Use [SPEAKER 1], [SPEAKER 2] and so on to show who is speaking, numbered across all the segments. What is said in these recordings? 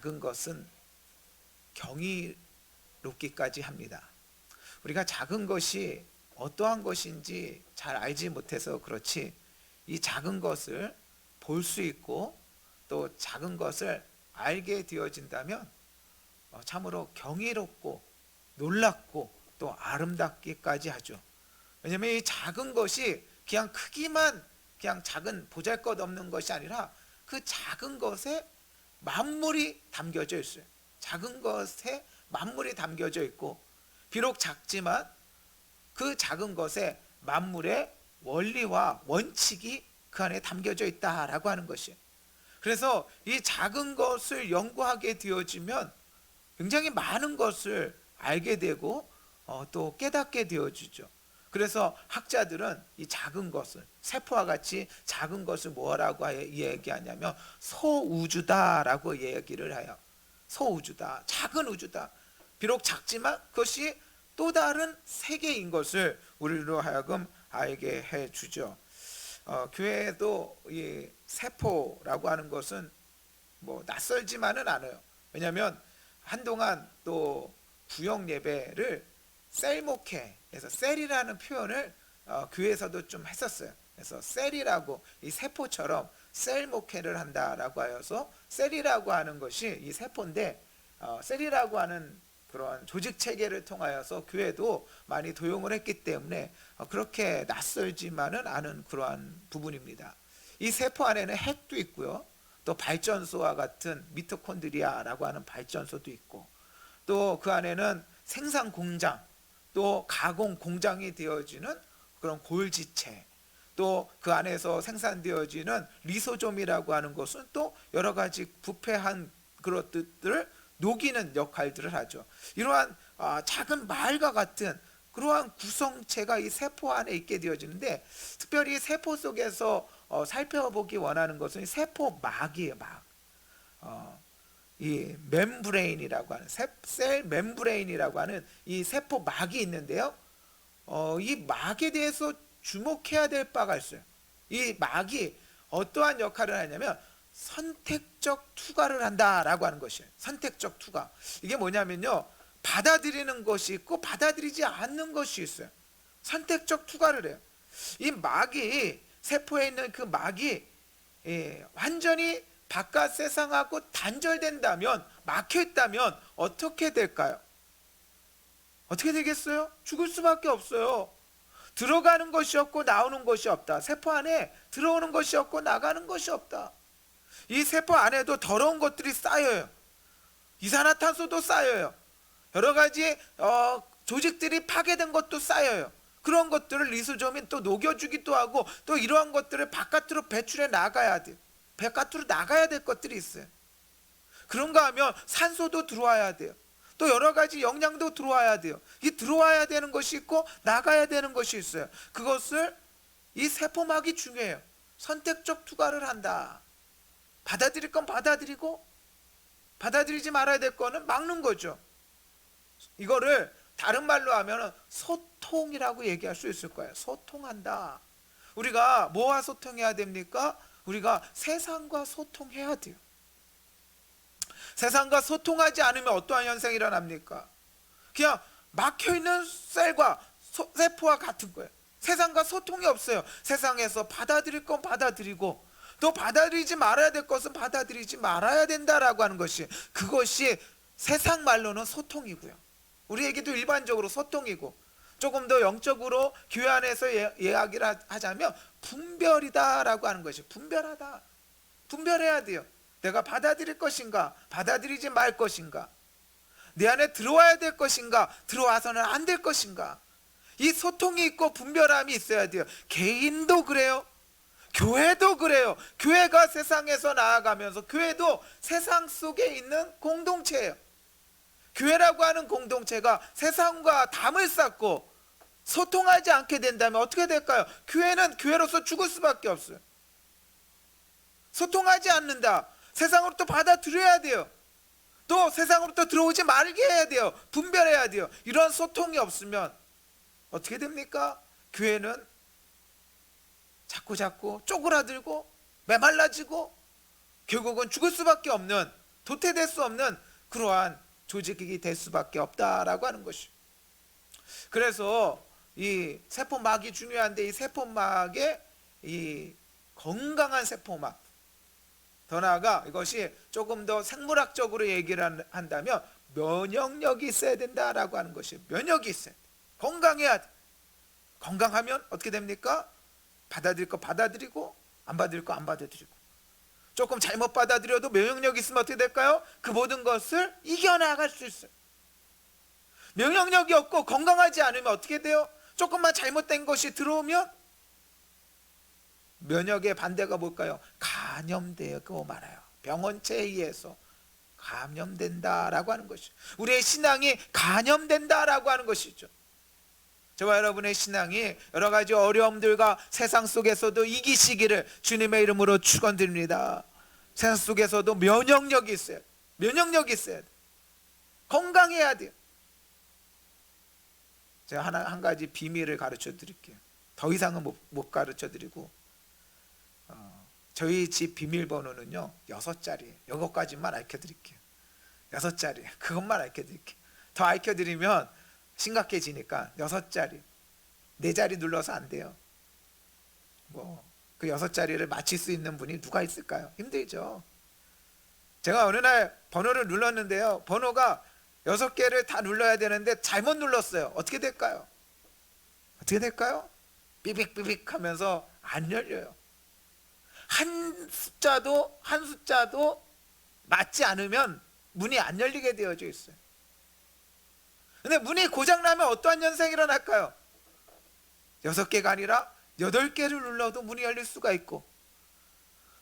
[SPEAKER 1] 작은 것은 경이롭기까지 합니다. 우리가 작은 것이 어떠한 것인지 잘 알지 못해서 그렇지, 이 작은 것을 볼 수 있고 또 작은 것을 알게 되어진다면 참으로 경이롭고 놀랍고 또 아름답기까지 하죠. 왜냐하면 이 작은 것이 그냥 크기만 그냥 작은 보잘것없는 것이 아니라 그 작은 것에 만물이 담겨져 있어요. 작은 것에 만물이 담겨져 있고, 비록 작지만 그 작은 것에 만물의 원리와 원칙이 그 안에 담겨져 있다라고 하는 것이에요. 그래서 이 작은 것을 연구하게 되어지면 굉장히 많은 것을 알게 되고 또 깨닫게 되어지죠. 그래서 학자들은 이 작은 것을, 세포와 같이 작은 것을 뭐라고 얘기하냐면 소우주다라고 얘기를 해요. 소우주다, 작은 우주다. 비록 작지만 그것이 또 다른 세계인 것을 우리로 하여금 알게 해주죠. 교회에도 이 세포라고 하는 것은 뭐 낯설지만은 않아요. 왜냐하면 한동안 또 구역 예배를 셀목회에서 셀이라는 표현을 교회에서도 좀 했었어요. 그래서 셀이라고, 이 세포처럼 셀목회를 한다라고 하여서 셀이라고 하는 것이 이 세포인데, 셀이라고 하는 그런 조직 체계를 통하여서 교회도 많이 도용을 했기 때문에 그렇게 낯설지만은 않은 그러한 부분입니다. 이 세포 안에는 핵도 있고요, 또 발전소와 같은 미토콘드리아라고 하는 발전소도 있고, 또 그 안에는 생산 공장, 또 가공 공장이 되어지는 그런 골지체, 또 그 안에서 생산되어지는 리소좀이라고 하는 것은 또 여러 가지 부패한 그런 것들을 녹이는 역할들을 하죠. 이러한 작은 말과 같은 그러한 구성체가 이 세포 안에 있게 되어지는데, 특별히 세포 속에서 살펴보기 원하는 것은 세포막이에요. 막. 이 멤브레인이라고 하는 셀 멤브레인이라고 하는 이 세포막이 있는데요. 이 막에 대해서 주목해야 될 바가 있어요. 이 막이 어떠한 역할을 하냐면 선택적 투과를 한다라고 하는 것이에요. 선택적 투과. 이게 뭐냐면요, 받아들이는 것이 있고 받아들이지 않는 것이 있어요. 선택적 투과를 해요. 이 막이, 세포에 있는 그 막이 완전히 바깥 세상하고 단절된다면, 막혀있다면 어떻게 될까요? 어떻게 되겠어요? 죽을 수밖에 없어요. 들어가는 것이 없고 나오는 것이 없다. 세포 안에 들어오는 것이 없고 나가는 것이 없다. 이 세포 안에도 더러운 것들이 쌓여요. 이산화탄소도 쌓여요. 여러 가지 조직들이 파괴된 것도 쌓여요. 그런 것들을 리소좀이 또 녹여주기도 하고, 또 이러한 것들을 바깥으로 배출해 나가야 돼요. 바깥으로 나가야 될 것들이 있어요. 그런가 하면 산소도 들어와야 돼요. 또 여러 가지 영양도 들어와야 돼요. 이 들어와야 되는 것이 있고 나가야 되는 것이 있어요. 그것을 이 세포막이 중요해요. 선택적 투과를 한다. 받아들일 건 받아들이고 받아들이지 말아야 될 거는 막는 거죠. 이거를 다른 말로 하면 소통이라고 얘기할 수 있을 거예요. 소통한다. 우리가 뭐와 소통해야 됩니까? 우리가 세상과 소통해야 돼요. 세상과 소통하지 않으면 어떠한 현상이 일어납니까? 그냥 막혀있는 셀과 세포와 같은 거예요. 세상과 소통이 없어요. 세상에서 받아들일 건 받아들이고 또 받아들이지 말아야 될 것은 받아들이지 말아야 된다라고 하는 것이, 그것이 세상 말로는 소통이고요, 우리에게도 일반적으로 소통이고, 조금 더 영적으로 교회 안에서 이야기를 하자면 분별이다라고 하는 것이, 분별하다. 분별해야 돼요. 내가 받아들일 것인가, 받아들이지 말 것인가, 내 안에 들어와야 될 것인가, 들어와서는 안 될 것인가. 이 소통이 있고 분별함이 있어야 돼요. 개인도 그래요. 교회도 그래요. 교회가 세상에서 나아가면서 교회도 세상 속에 있는 공동체예요. 교회라고 하는 공동체가 세상과 담을 쌓고 소통하지 않게 된다면 어떻게 될까요? 교회는 교회로서 죽을 수밖에 없어요. 소통하지 않는다. 세상으로부터 받아들여야 돼요. 또 세상으로부터 들어오지 말게 해야 돼요. 분별해야 돼요. 이런 소통이 없으면 어떻게 됩니까? 교회는 자꾸 쪼그라들고 메말라지고 결국은 죽을 수밖에 없는 도태될 수 없는 그러한 조직이 될 수밖에 없다라고 하는 것이. 그래서 이 세포막이 중요한데, 이 세포막의 이 건강한 세포막, 더 나아가 이것이 조금 더 생물학적으로 얘기를 한다면 면역력이 있어야 된다라고 하는 것이. 면역이 있어야 돼. 건강해야 돼. 건강하면 어떻게 됩니까? 받아들일 거 받아들이고 안 받아들일 거 안 받아들이고. 조금 잘못 받아들여도 면역력이 있으면 어떻게 될까요? 그 모든 것을 이겨나갈 수 있어요. 면역력이 없고 건강하지 않으면 어떻게 돼요? 조금만 잘못된 것이 들어오면 면역의 반대가 뭘까요? 감염되고 말아요. 병원체에 의해서 감염된다라고 하는 것이죠. 우리의 신앙이 감염된다라고 하는 것이죠. 저와 여러분의 신앙이 여러 가지 어려움들과 세상 속에서도 이기시기를 주님의 이름으로 축원드립니다. 세상 속에서도 면역력이 있어야 돼. 면역력이 있어야 돼. 건강해야 돼요. 제가 한 가지 비밀을 가르쳐 드릴게요. 더 이상은 못 가르쳐 드리고, 저희 집 비밀번호는요 6자리예요. 이것까지만 알려 드릴게요. 6자리. 그것만 알려 드릴게요. 더 알려 드리면 심각해지니까 6자리, 4자리 눌러서 안 돼요. 그 6자리를 맞힐 수 있는 분이 누가 있을까요? 힘들죠. 제가 어느 날 번호를 눌렀는데요, 번호가 6개를 다 눌러야 되는데 잘못 눌렀어요. 어떻게 될까요? 어떻게 될까요? 삐빅삐빅 하면서 안 열려요. 한 숫자도 맞지 않으면 문이 안 열리게 되어져 있어요. 근데 문이 고장나면 어떠한 현상이 일어날까요? 6개가 아니라 8개를 눌러도 문이 열릴 수가 있고,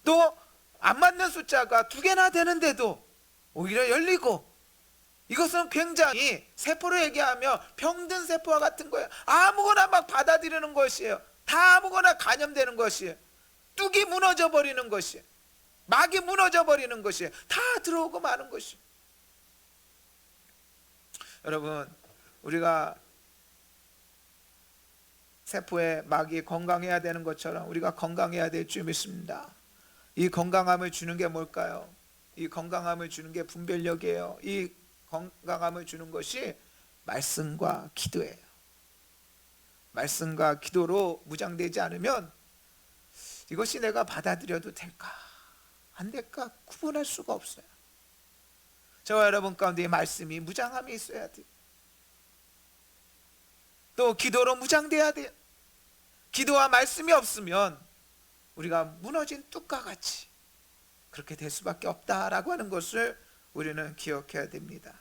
[SPEAKER 1] 또 안 맞는 숫자가 2개나 되는데도 오히려 열리고, 이것은 굉장히 세포로 얘기하면 병든 세포와 같은 거예요. 아무거나 막 받아들이는 것이에요. 다 아무거나 감염되는 것이에요. 뚝이 무너져 버리는 것이에요. 막이 무너져 버리는 것이에요. 다 들어오고 마는 것이에요. 여러분, 우리가 세포의 막이 건강해야 되는 것처럼 우리가 건강해야 될 줄 믿습니다. 이 건강함을 주는 게 뭘까요? 이 건강함을 주는 게 분별력이에요. 이 건강함을 주는 것이 말씀과 기도예요. 말씀과 기도로 무장되지 않으면 이것이 내가 받아들여도 될까 안 될까 구분할 수가 없어요. 저와 여러분 가운데 말씀이 무장함이 있어야 돼요. 또 기도로 무장돼야 돼요. 기도와 말씀이 없으면 우리가 무너진 뚝과 같이 그렇게 될 수밖에 없다라고 하는 것을 우리는 기억해야 됩니다.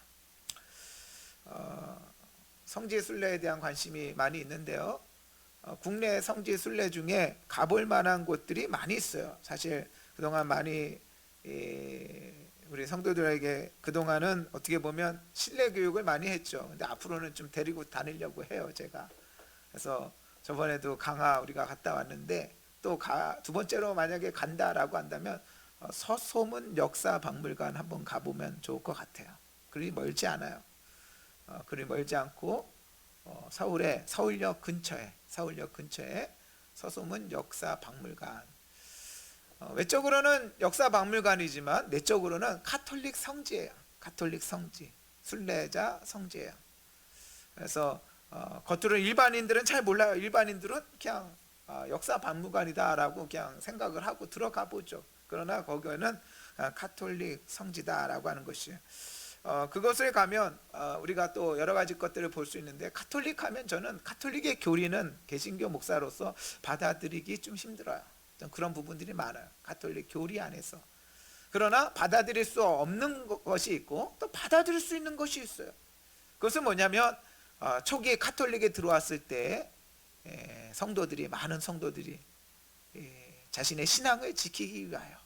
[SPEAKER 1] 성지 순례에 대한 관심이 많이 있는데요, 국내 성지 순례 중에 가볼 만한 곳들이 많이 있어요. 사실 그동안 많이 우리 성도들에게 그동안은 어떻게 보면 신뢰 교육을 많이 했죠. 근데 앞으로는 좀 데리고 다니려고 해요, 제가. 그래서 저번에도 강화 우리가 갔다 왔는데, 또 두 번째로 만약에 간다라고 한다면 서소문 역사박물관 한번 가보면 좋을 것 같아요. 그리 멀지 않아요. 그리 멀지 않고 서울역 근처에 서소문 역사박물관. 외적으로는 역사박물관이지만 내적으로는 가톨릭 성지예요. 가톨릭 성지, 순례자 성지예요. 그래서 겉으로 일반인들은 잘 몰라요. 일반인들은 그냥 역사박물관이다라고 그냥 생각을 하고 들어가 보죠. 그러나 거기는 가톨릭 성지다라고 하는 것이에요. 그것을 가면 우리가 또 여러 가지 것들을 볼 수 있는데, 가톨릭 하면 저는 가톨릭의 교리는 개신교 목사로서 받아들이기 좀 힘들어요. 좀 그런 부분들이 많아요, 가톨릭 교리 안에서. 그러나 받아들일 수 없는 것이 있고 또 받아들일 수 있는 것이 있어요. 그것은 뭐냐면 초기에 가톨릭에 들어왔을 때 많은 성도들이 자신의 신앙을 지키기 위하여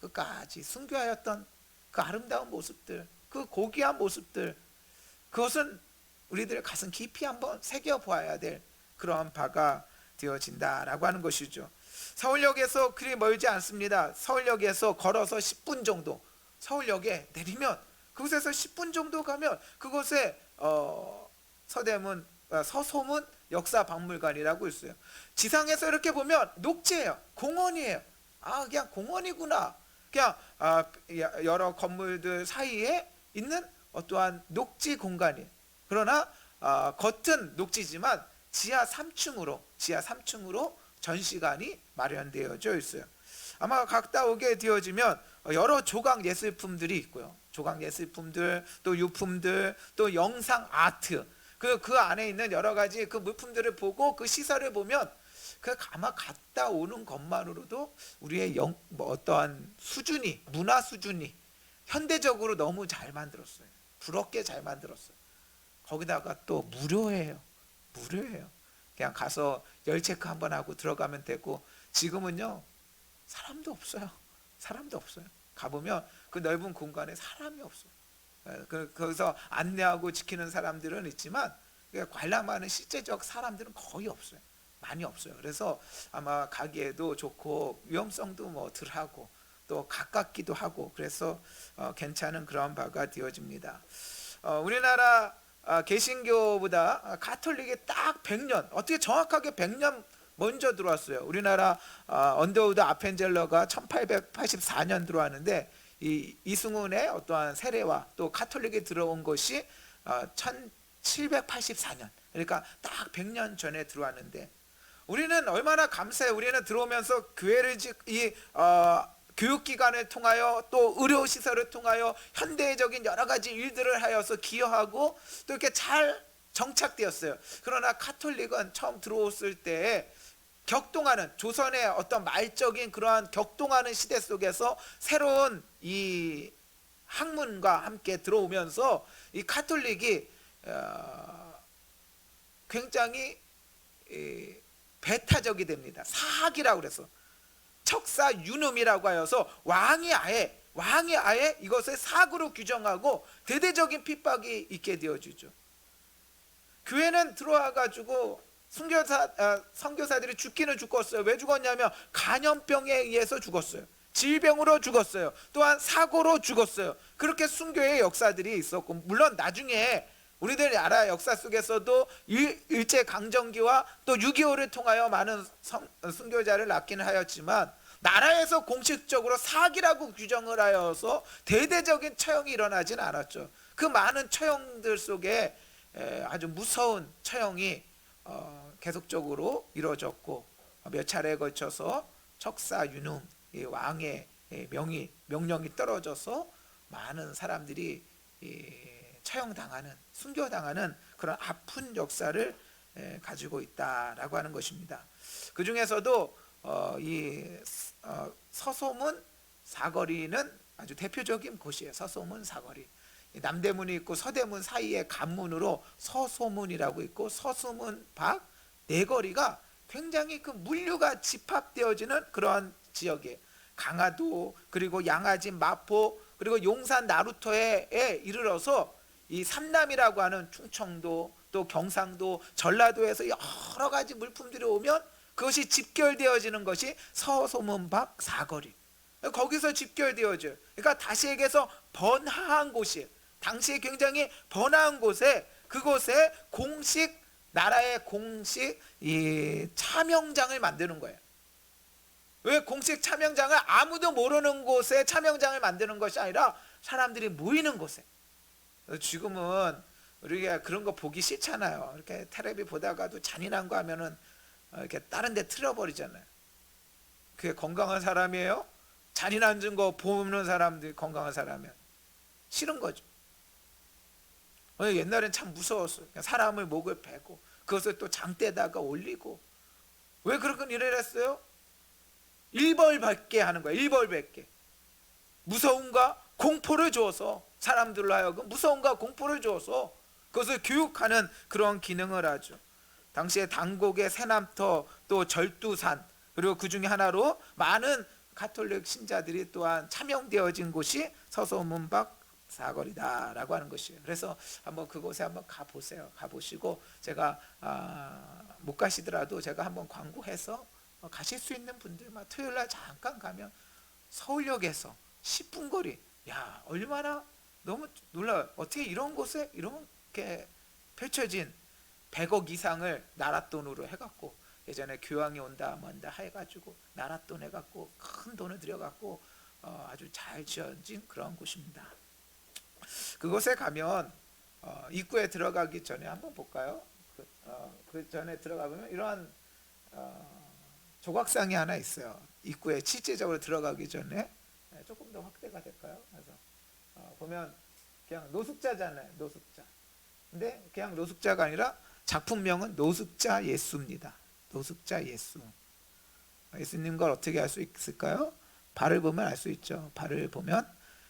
[SPEAKER 1] 끝까지 순교하였던 그 아름다운 모습들, 그 고귀한 모습들, 그것은 우리들 가슴 깊이 한번 새겨보아야 될 그러한 바가 되어진다라고 하는 것이죠. 서울역에서 그리 멀지 않습니다. 서울역에서 걸어서 10분 정도, 서울역에 내리면 그곳에서 10분 정도 가면 그곳에 서소문 역사박물관이라고 있어요. 지상에서 이렇게 보면 녹지예요. 공원이에요. 그냥 공원이구나. 그냥 여러 건물들 사이에 있는 어떠한 녹지 공간이, 그러나 겉은 녹지지만 지하 3층으로 전시관이 마련되어져 있어요. 아마 갔다 오게 되어지면 여러 조각 예술품들이 있고요. 조각 예술품들, 또 유품들, 또 영상 아트, 그 안에 있는 여러 가지 그 물품들을 보고 그 시설을 보면 그 아마 갔다 오는 것만으로도 우리의 어떠한 수준이, 문화 수준이 현대적으로 너무 잘 만들었어요. 부럽게 잘 만들었어요. 거기다가 또 무료예요. 그냥 가서 열 체크 한번 하고 들어가면 되고, 지금은요 사람도 없어요. 가보면 그 넓은 공간에 사람이 없어요. 거기서 안내하고 지키는 사람들은 있지만 관람하는 실제적 사람들은 거의 없어요. 많이 없어요. 그래서 아마 가기에도 좋고 위험성도 뭐 덜하고 또 가깝기도 하고, 그래서 괜찮은 그런 바가 되어집니다. 우리나라 개신교보다 가톨릭이 딱 100년, 어떻게 정확하게 100년 먼저 들어왔어요. 우리나라 언더우드 아펜젤러가 1884년 들어왔는데, 이 이승훈의 어떠한 세례와 또 가톨릭이 들어온 것이 1784년, 그러니까 딱 100년 전에 들어왔는데, 우리는 얼마나 감사해요. 우리는 들어오면서 교회를 교육기관을 통하여 또 의료시설을 통하여 현대적인 여러 가지 일들을 하여서 기여하고 또 이렇게 잘 정착되었어요. 그러나 가톨릭은 처음 들어왔을 때 격동하는, 조선의 어떤 말적인 그러한 격동하는 시대 속에서 새로운 이 학문과 함께 들어오면서 이 가톨릭이 굉장히 배타적이 됩니다. 사학이라고 그래서 척사 유눔이라고 하여서 왕이 아예 이것을 사학으로 규정하고 대대적인 핍박이 있게 되어주죠. 교회는 들어와 가지고 선교사들이 죽기는 죽었어요. 왜 죽었냐면 간염병에 의해서 죽었어요. 질병으로 죽었어요. 또한 사고로 죽었어요. 그렇게 순교의 역사들이 있었고, 물론 나중에 우리들이 알아, 역사 속에서도 일제강점기와 또 6.25를 통하여 많은 순교자를 낳기는 하였지만, 나라에서 공식적으로 사기라고 규정을 하여서 대대적인 처형이 일어나진 않았죠. 그 많은 처형들 속에 아주 무서운 처형이 계속적으로 이루어졌고, 몇 차례에 걸쳐서 척사 유눔, 왕의 명령이 떨어져서 많은 사람들이 처형당하는, 순교당하는 그런 아픈 역사를 가지고 있다라고 하는 것입니다. 그 중에서도 이 서소문 사거리는 아주 대표적인 곳이에요. 서소문 사거리, 남대문이 있고 서대문 사이의 간문으로 서소문이라고 있고, 서수문 밖 네거리가 굉장히 그 물류가 집합되어지는 그러한 지역이에요. 강화도, 그리고 양아진, 마포, 그리고 용산, 나루터에 이르러서 이 삼남이라고 하는 충청도, 또 경상도, 전라도에서 여러 가지 물품들이 오면 그것이 집결되어지는 것이 서소문 밖 사거리, 거기서 집결되어져요. 그러니까 다시 얘기해서 번화한 곳이에요. 당시에 굉장히 번화한 곳에, 그곳에 나라의 공식 이 차명장을 만드는 거예요. 왜 공식 차명장을 아무도 모르는 곳에 차명장을 만드는 것이 아니라 사람들이 모이는 곳에. 지금은 우리가 그런 거 보기 싫잖아요. 이렇게 텔레비 보다가도 잔인한 거 하면은 이렇게 다른 데 틀어버리잖아요. 그게 건강한 사람이에요? 잔인한 거 보는 사람들이 건강한 사람이면 싫은 거죠. 옛날엔 참 무서웠어요. 사람을 목을 베고 그것을 또 장대에다가 올리고. 왜 그렇게 일을 했어요? 일벌받게 하는 거야. 일벌받게. 무서움과 공포를 주어서, 사람들로 하여금 무서움과 공포를 주어서 그것을 교육하는 그런 기능을 하죠. 당시에 당곡의 새남터, 또 절두산, 그리고 그 중에 하나로 많은 가톨릭 신자들이 또한 차명되어진 곳이 서소문 밖 사거리다라고 하는 것이에요. 그래서 한번 그곳에 한번 가보세요. 가보시고, 제가 못 가시더라도 제가 한번 광고해서 가실 수 있는 분들만 토요일날 잠깐 가면 서울역에서 10분 거리, 야 얼마나 너무 놀라워요. 어떻게 이런 곳에 이렇게 펼쳐진 100억 이상을 나라 돈으로 해갖고, 예전에 교황이 온다 뭔다 해가지고 나라 돈 해갖고 큰 돈을 들여갖고 아주 잘 지어진 그런 곳입니다. 그곳에 가면 입구에 들어가기 전에 한번 볼까요? 그 전에 들어가보면 이러한 조각상이 하나 있어요. 입구에 실제적으로 들어가기 전에 조금 더 확대가 될까요? 그래서 보면 그냥 노숙자잖아요. 노숙자. 근데 그냥 노숙자가 아니라 작품명은 노숙자 예수입니다. 노숙자 예수. 예수님 걸 어떻게 알 수 있을까요? 발을 보면 알 수 있죠. 발을 보면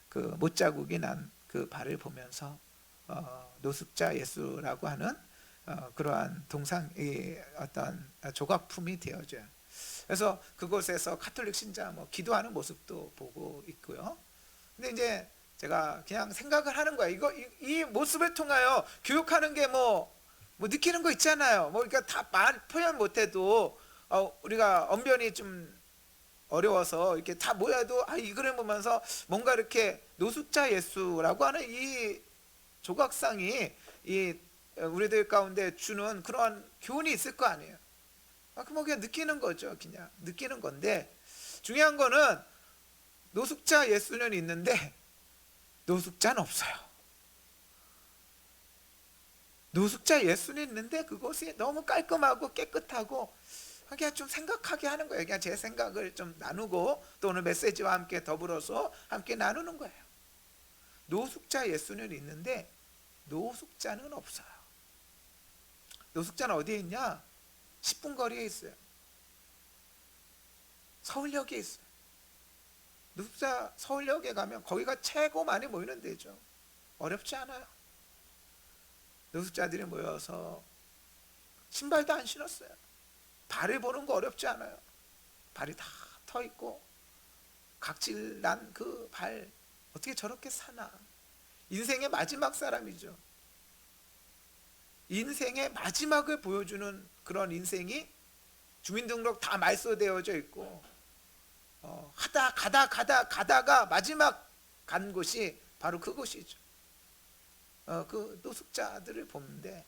[SPEAKER 1] 그 못자국이 난 그 발을 보면서 노숙자 예수라고 하는 그러한 어떤 조각품이 되어져요. 그래서 그곳에서 카톨릭 신자 기도하는 모습도 보고 있고요. 근데 이제 제가 그냥 생각을 하는 거예요. 이 모습을 통하여 교육하는 게 느끼는 거 있잖아요. 그러니까 다 말 표현 못해도 우리가 언변이 좀 어려워서 이렇게 다 모여도 이 글을 보면서 뭔가 이렇게 노숙자 예수라고 하는 이 조각상이 우리들 가운데 주는 그러한 교훈이 있을 거 아니에요. 그냥 느끼는 거죠. 그냥 느끼는 건데 중요한 거는 노숙자 예수는 있는데 노숙자는 없어요. 노숙자 예수는 있는데 그곳이 너무 깔끔하고 깨끗하고 그냥 좀 생각하게 하는 거예요. 그냥 제 생각을 좀 나누고 또 오늘 메시지와 함께 더불어서 함께 나누는 거예요. 노숙자 예수는 있는데 노숙자는 없어요. 노숙자는 어디에 있냐? 10분 거리에 있어요. 서울역에 있어요. 노숙자 서울역에 가면 거기가 최고 많이 모이는 데죠. 어렵지 않아요. 노숙자들이 모여서 신발도 안 신었어요. 발을 보는 거 어렵지 않아요. 발이 다 터 있고 각질 난 그 발 어떻게 저렇게 사나. 인생의 마지막 사람이죠. 인생의 마지막을 보여주는 그런 인생이 주민등록 다 말소되어져 있고 가다가 마지막 간 곳이 바로 그곳이죠. 그 노숙자들을 보는데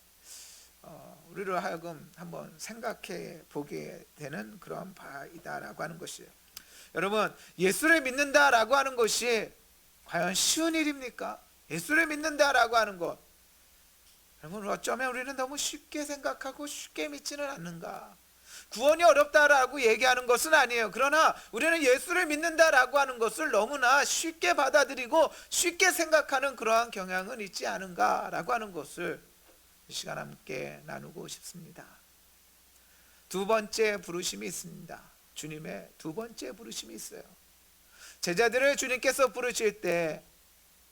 [SPEAKER 1] 우리를 하여금 한번 생각해 보게 되는 그런 바이다라고 하는 것이에요. 여러분, 예수를 믿는다라고 하는 것이 과연 쉬운 일입니까? 예수를 믿는다라고 하는 것, 여러분 어쩌면 우리는 너무 쉽게 생각하고 쉽게 믿지는 않는가? 구원이 어렵다라고 얘기하는 것은 아니에요. 그러나 우리는 예수를 믿는다라고 하는 것을 너무나 쉽게 받아들이고 쉽게 생각하는 그러한 경향은 있지 않은가라고 하는 것을 이 시간 함께 나누고 싶습니다. 두 번째 부르심이 있습니다. 주님의 두 번째 부르심이 있어요. 제자들을 주님께서 부르실 때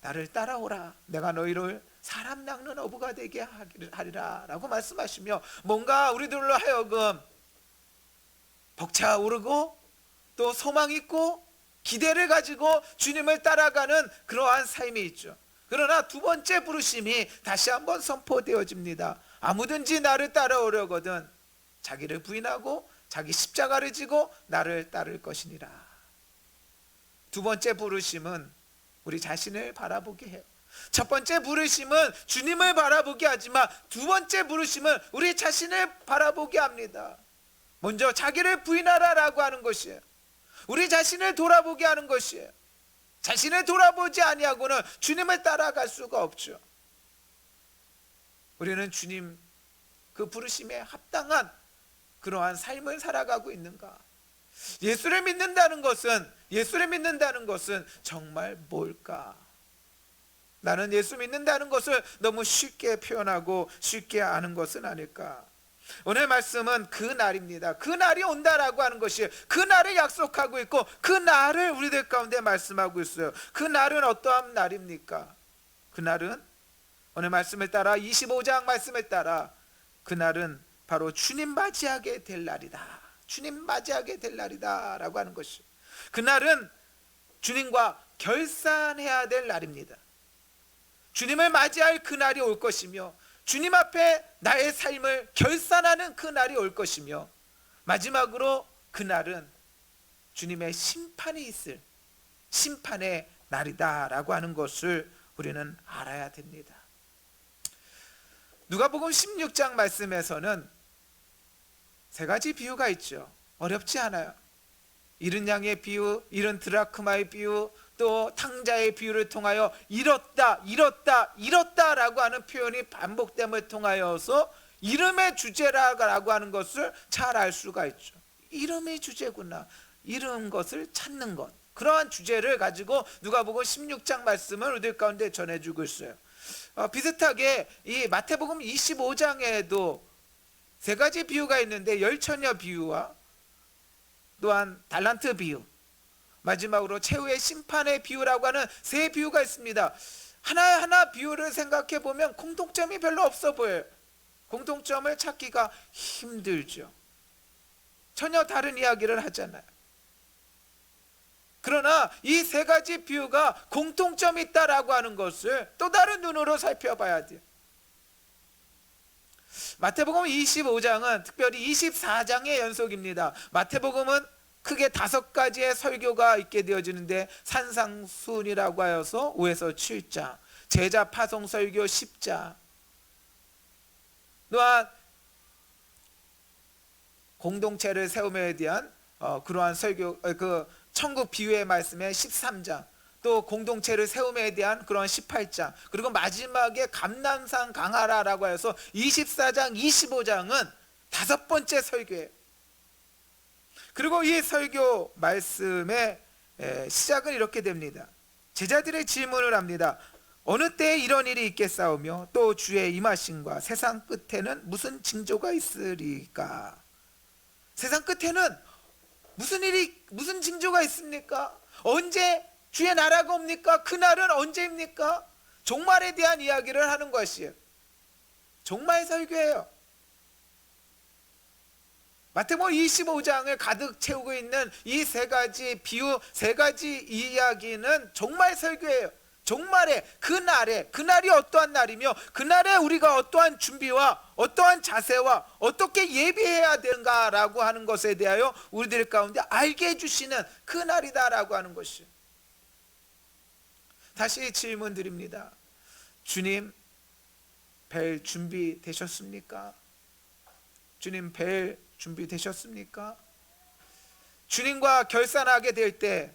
[SPEAKER 1] 나를 따라오라, 내가 너희를 사람 낚는 어부가 되게 하리라 라고 말씀하시며 뭔가 우리들로 하여금 벅차오르고 또 소망 있고 기대를 가지고 주님을 따라가는 그러한 삶이 있죠. 그러나 두 번째 부르심이 다시 한번 선포되어집니다. 아무든지 나를 따라오려거든 자기를 부인하고 자기 십자가를 지고 나를 따를 것이니라. 두 번째 부르심은 우리 자신을 바라보게 해요. 첫 번째 부르심은 주님을 바라보게 하지만 두 번째 부르심은 우리 자신을 바라보게 합니다. 먼저 자기를 부인하라라고 하는 것이에요. 우리 자신을 돌아보게 하는 것이에요. 자신을 돌아보지 아니하고는 주님을 따라갈 수가 없죠. 우리는 주님 그 부르심에 합당한 그러한 삶을 살아가고 있는가? 예수를 믿는다는 것은 정말 뭘까? 나는 예수 믿는다는 것을 너무 쉽게 표현하고 쉽게 아는 것은 아닐까? 오늘 말씀은 그 날입니다. 그 날이 온다라고 하는 것이 그 날을 약속하고 있고 그 날을 우리들 가운데 말씀하고 있어요. 그 날은 어떠한 날입니까? 그 날은 오늘 말씀을 따라 25장 말씀을 따라 그 날은 바로 주님 맞이하게 될 날이다. 주님 맞이하게 될 날이다 라고 하는 것이, 그날은 주님과 결산해야 될 날입니다. 주님을 맞이할 그 날이 올 것이며 주님 앞에 나의 삶을 결산하는 그 날이 올 것이며 마지막으로 그 날은 주님의 심판이 있을 심판의 날이다 라고 하는 것을 우리는 알아야 됩니다. 누가복음 16장 말씀에서는 세 가지 비유가 있죠. 어렵지 않아요. 잃은 양의 비유, 잃은 드라크마의 비유, 또 탕자의 비유를 통하여 잃었다, 잃었다, 잃었다라고 하는 표현이 반복됨을 통하여서 이름의 주제라고 하는 것을 잘 알 수가 있죠. 이름의 주제구나. 잃은 것을 찾는 것. 그러한 주제를 가지고 누가복음 16장 말씀을 우리들 가운데 전해주고 있어요. 비슷하게 이 마태복음 25장에도 세 가지 비유가 있는데 열처녀 비유와 또한 달란트 비유, 마지막으로 최후의 심판의 비유라고 하는 세 비유가 있습니다. 하나하나 비유를 생각해 보면 공통점이 별로 없어 보여요. 공통점을 찾기가 힘들죠. 전혀 다른 이야기를 하잖아요. 그러나 이 세 가지 비유가 공통점이 있다라고 하는 것을 또 다른 눈으로 살펴봐야 돼요. 마태복음 25장은 특별히 24장의 연속입니다. 마태복음은 크게 5가지의 설교가 있게 되어지는데 산상수훈이라고 하여서 5에서 7장, 제자 파송 설교 10장, 또한 공동체를 세움에 대한 그러한 설교, 천국 비유의 말씀의 13장, 또 공동체를 세움에 대한 그런 18장, 그리고 마지막에 감람산 강하라라고 해서 24장, 25장은 5번째 설교예요. 그리고 이 설교 말씀의 시작은 이렇게 됩니다. 제자들의 질문을 합니다. 어느 때에 이런 일이 있겠사오며 또 주의 임하심과 세상 끝에는 무슨 징조가 있으리까? 세상 끝에는 무슨 징조가 있습니까? 언제 주의 나라가 옵니까? 그날은 언제입니까? 종말에 대한 이야기를 하는 것이에요. 종말 설교예요. 마태복음 25장을 가득 채우고 있는 이 세 가지 비유, 세 가지 이야기는 종말 설교예요. 종말에, 그날이 어떠한 날이며 그날에 우리가 어떠한 준비와 어떠한 자세와 어떻게 예비해야 되는가라고 하는 것에 대하여 우리들 가운데 알게 해주시는 그날이다라고 하는 것이요. 다시 질문 드립니다. 주님 뵐 준비 되셨습니까? 주님 뵐 준비 되셨습니까? 주님과 결산하게 될 때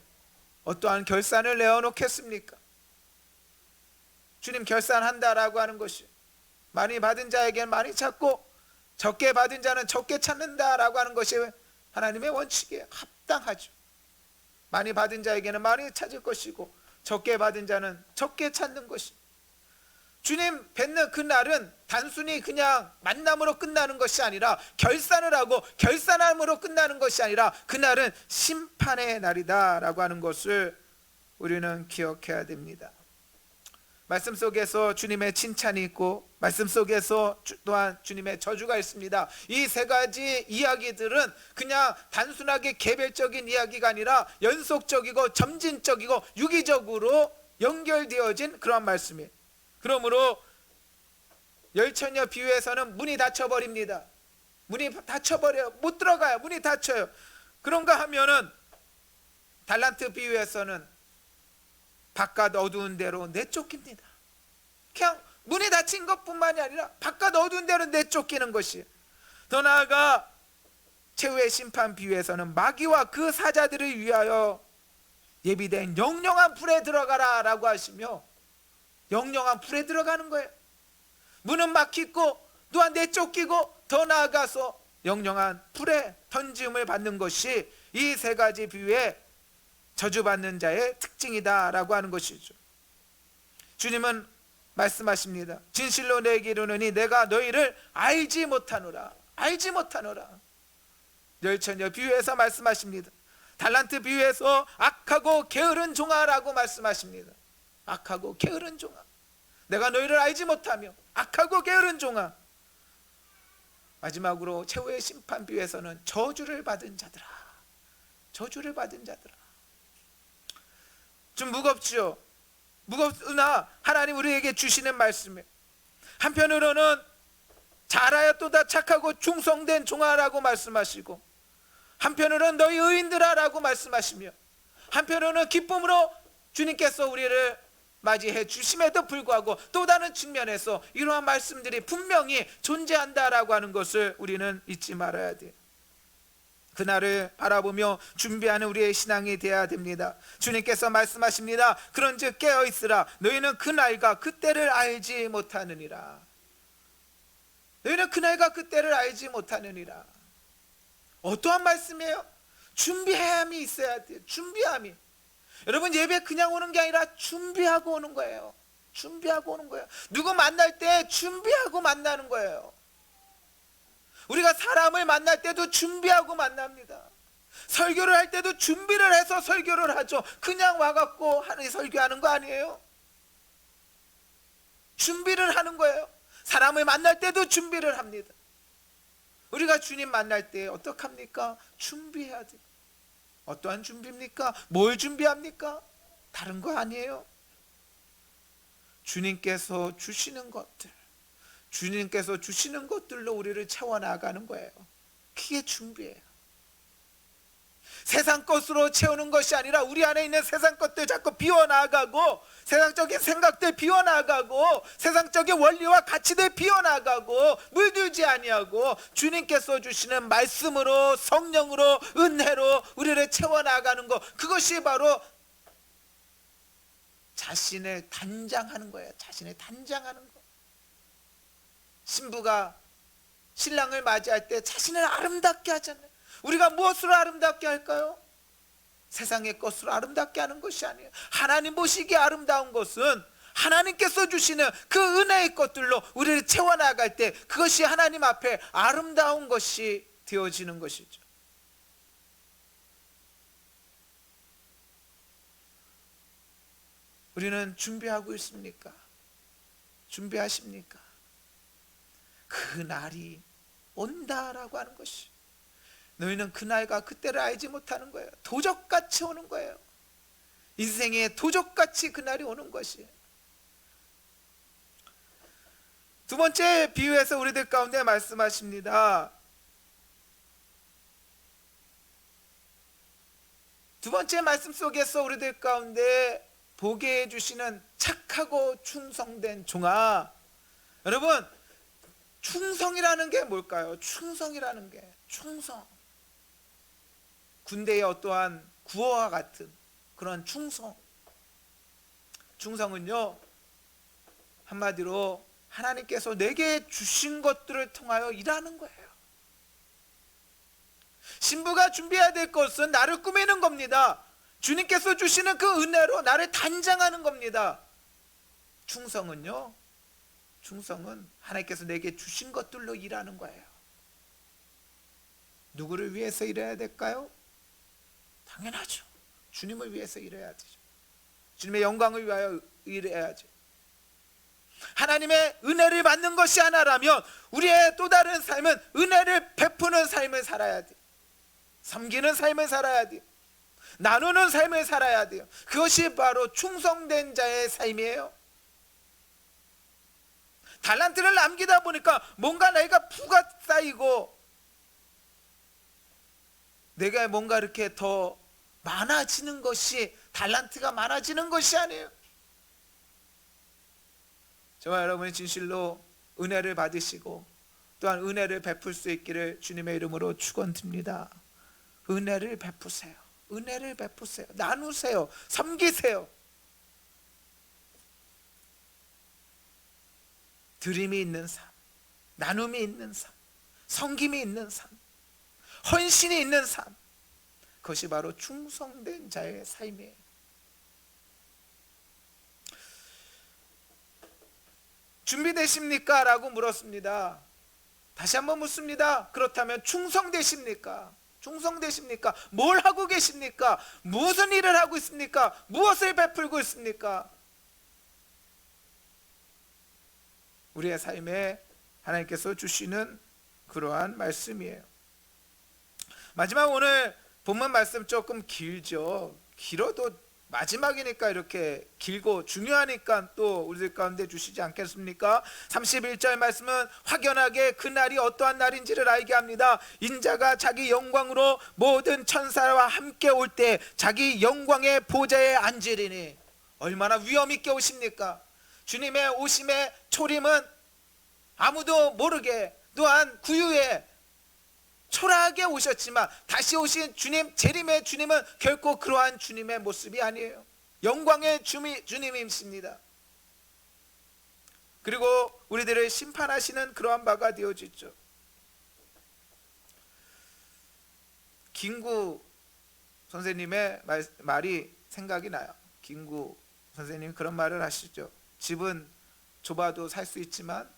[SPEAKER 1] 어떠한 결산을 내어놓겠습니까? 주님 결산한다라고 하는 것이 많이 받은 자에게는 많이 찾고 적게 받은 자는 적게 찾는다라고 하는 것이 하나님의 원칙에 합당하죠. 많이 받은 자에게는 많이 찾을 것이고 적게 받은 자는 적게 찾는 것이. 주님 뵙는 그날은 단순히 그냥 만남으로 끝나는 것이 아니라 결산을 하고 결산함으로 끝나는 것이 아니라 그날은 심판의 날이다라고 하는 것을 우리는 기억해야 됩니다. 말씀 속에서 주님의 칭찬이 있고 말씀 속에서 또한 주님의 저주가 있습니다. 이 세 가지 이야기들은 그냥 단순하게 개별적인 이야기가 아니라 연속적이고 점진적이고 유기적으로 연결되어진 그런 말씀이에요. 그러므로 열처녀 비유에서는 문이 닫혀버립니다. 문이 닫혀버려요. 못 들어가요. 문이 닫혀요. 그런가 하면은 달란트 비유에서는 바깥 어두운 데로 내쫓깁니다. 그냥 문이 닫힌 것뿐만이 아니라 바깥 어두운 데로 내쫓기는 것이. 더 나아가 최후의 심판 비유에서는 마귀와 그 사자들을 위하여 예비된 영영한 불에 들어가라 라고 하시며 영영한 불에 들어가는 거예요. 문은 막히고 또한 내쫓기고 더 나아가서 영영한 불에 던짐을 받는 것이 이 세 가지 비유의 저주받는 자의 특징이다 라고 하는 것이죠. 주님은 말씀하십니다. 진실로 내게 이르노니 내가 너희를 알지 못하노라. 알지 못하노라. 열처녀 비유에서 말씀하십니다. 달란트 비유에서 악하고 게으른 종아라고 말씀하십니다. 악하고 게으른 종아. 내가 너희를 알지 못하며 악하고 게으른 종아. 마지막으로 최후의 심판 비유에서는 저주를 받은 자들아. 저주를 받은 자들아. 좀 무겁죠. 무겁으나 하나님 우리에게 주시는 말씀이에요. 한편으로는 잘하였도다 착하고 충성된 종아라고 말씀하시고 한편으로는 너희 의인들아라고 말씀하시며 한편으로는 기쁨으로 주님께서 우리를 맞이해 주심에도 불구하고 또 다른 측면에서 이러한 말씀들이 분명히 존재한다라고 하는 것을 우리는 잊지 말아야 돼요. 그날을 바라보며 준비하는 우리의 신앙이 되어야 됩니다. 주님께서 말씀하십니다. 그런즉 깨어있으라. 너희는 그날과 그때를 알지 못하느니라. 너희는 그날과 그때를 알지 못하느니라. 어떠한 말씀이에요? 준비함이 있어야 돼요. 준비함이. 여러분, 예배 그냥 오는 게 아니라 준비하고 오는 거예요. 준비하고 오는 거예요. 누구 만날 때 준비하고 만나는 거예요. 우리가 사람을 만날 때도 준비하고 만납니다. 설교를 할 때도 준비를 해서 설교를 하죠. 그냥 와갖고 하는 설교하는 거 아니에요. 준비를 하는 거예요. 사람을 만날 때도 준비를 합니다. 우리가 주님 만날 때 어떡합니까? 준비해야 돼요. 어떠한 준비입니까? 뭘 준비합니까? 다른 거 아니에요. 주님께서 주시는 것들, 주님께서 주시는 것들로 우리를 채워나가는 거예요. 그게 준비예요. 세상 것으로 채우는 것이 아니라 우리 안에 있는 세상 것들 자꾸 비워나가고, 세상적인 생각들 비워나가고, 세상적인 원리와 가치들 비워나가고, 물들지 아니하고 주님께서 주시는 말씀으로, 성령으로, 은혜로 우리를 채워나가는 것, 그것이 바로 자신을 단장하는 거예요. 자신을 단장하는 거. 신부가 신랑을 맞이할 때 자신을 아름답게 하잖아요. 우리가 무엇으로 아름답게 할까요? 세상의 것으로 아름답게 하는 것이 아니에요. 하나님 보시기에 아름다운 것은 하나님께서 주시는 그 은혜의 것들로 우리를 채워나갈 때 그것이 하나님 앞에 아름다운 것이 되어지는 것이죠. 우리는 준비하고 있습니까? 준비하십니까? 그 날이 온다라고 하는 것이, 너희는 그날과 그때를 알지 못하는 거예요. 도적같이 오는 거예요. 인생에 도적같이 그날이 오는 것이에요. 두 번째 비유에서 우리들 가운데 말씀하십니다. 두 번째 말씀 속에서 우리들 가운데 보게 해주시는 착하고 충성된 종아. 여러분, 충성이라는 게 뭘까요? 충성이라는 게, 충성, 군대의 어떠한 구호와 같은 그런 충성. 충성은요, 한마디로 하나님께서 내게 주신 것들을 통하여 일하는 거예요. 신부가 준비해야 될 것은 나를 꾸미는 겁니다. 주님께서 주시는 그 은혜로 나를 단장하는 겁니다. 충성은요, 충성은 하나님께서 내게 주신 것들로 일하는 거예요. 누구를 위해서 일해야 될까요? 당연하죠. 주님을 위해서 일해야 되죠. 주님의 영광을 위하여 일해야죠. 하나님의 은혜를 받는 것이 하나라면 우리의 또 다른 삶은 은혜를 베푸는 삶을 살아야 돼요. 섬기는 삶을 살아야 돼요. 나누는 삶을 살아야 돼요. 그것이 바로 충성된 자의 삶이에요. 달란트를 남기다 보니까 뭔가 내가 부가 쌓이고 내가 뭔가 이렇게 더 많아지는 것이, 달란트가 많아지는 것이 아니에요. 저와 여러분이 진실로 은혜를 받으시고 또한 은혜를 베풀 수 있기를 주님의 이름으로 축원드립니다. 은혜를 베푸세요. 은혜를 베푸세요. 나누세요. 섬기세요. 드림이 있는 삶, 나눔이 있는 삶, 섬김이 있는 삶, 헌신이 있는 삶, 그것이 바로 충성된 자의 삶이에요. 준비되십니까? 라고 물었습니다. 다시 한번 묻습니다. 그렇다면 충성되십니까? 충성되십니까? 뭘 하고 계십니까? 무슨 일을 하고 있습니까? 무엇을 베풀고 있습니까? 우리의 삶에 하나님께서 주시는 그러한 말씀이에요. 마지막, 오늘 본문 말씀 조금 길죠. 길어도 마지막이니까 이렇게 길고 중요하니까 또 우리들 가운데 주시지 않겠습니까? 31절 말씀은 확연하게 그 날이 어떠한 날인지를 알게 합니다. 인자가 자기 영광으로 모든 천사와 함께 올 때 자기 영광의 보좌에 앉으리니. 얼마나 위엄 있게 오십니까? 주님의 오심의 초림은 아무도 모르게, 또한 구유에 초라하게 오셨지만 다시 오신 주님, 재림의 주님은 결코 그러한 주님의 모습이 아니에요. 영광의 주님이십니다. 그리고 우리들을 심판하시는 그러한 바가 되어지죠. 김구 선생님의 말이 생각이 나요. 김구 선생님이 그런 말을 하시죠. 집은 좁아도 살 수 있지만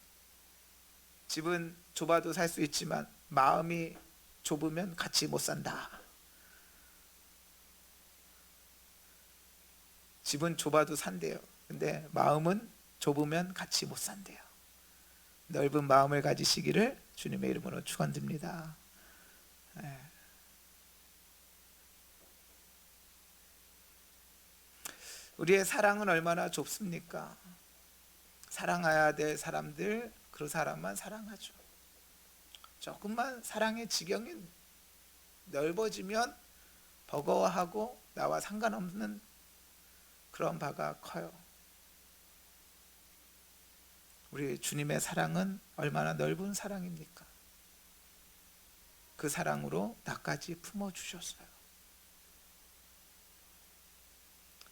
[SPEAKER 1] 마음이 좁으면 같이 못 산다. 집은 좁아도 산대요. 근데 마음은 좁으면 같이 못 산대요. 넓은 마음을 가지시기를 주님의 이름으로 축원드립니다. 우리의 사랑은 얼마나 좁습니까? 사랑해야 될 사람들, 그 사람만 사랑하죠. 조금만 사랑의 지경이 넓어지면 버거워하고 나와 상관없는 그런 바가 커요. 우리 주님의 사랑은 얼마나 넓은 사랑입니까? 그 사랑으로 나까지 품어주셨어요.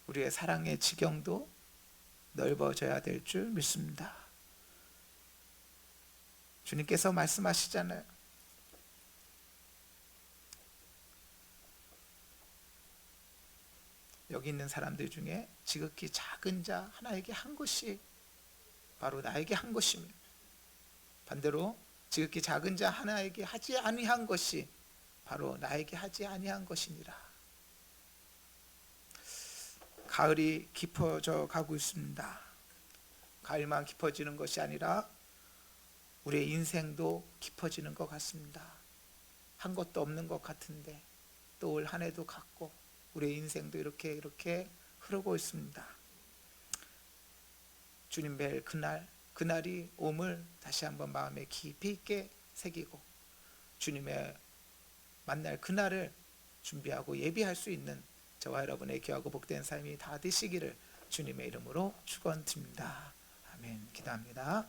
[SPEAKER 1] 우리의 사랑의 지경도 넓어져야 될 줄 믿습니다. 주님께서 말씀하시잖아요. 여기 있는 사람들 중에 지극히 작은 자 하나에게 한 것이 바로 나에게 한 것이며, 반대로 지극히 작은 자 하나에게 하지 아니한 것이 바로 나에게 하지 아니한 것이니라. 가을이 깊어져 가고 있습니다. 가을만 깊어지는 것이 아니라 우리의 인생도 깊어지는 것 같습니다. 한 것도 없는 것 같은데 또 올 한 해도 갔고 우리의 인생도 이렇게 흐르고 있습니다. 주님 뵐 그날이 옴을 다시 한번 마음에 깊이 있게 새기고 주님의 만날 그날을 준비하고 예비할 수 있는 저와 여러분의 귀하고 복된 삶이 다 되시기를 주님의 이름으로 축원드립니다. 아멘. 기도합니다.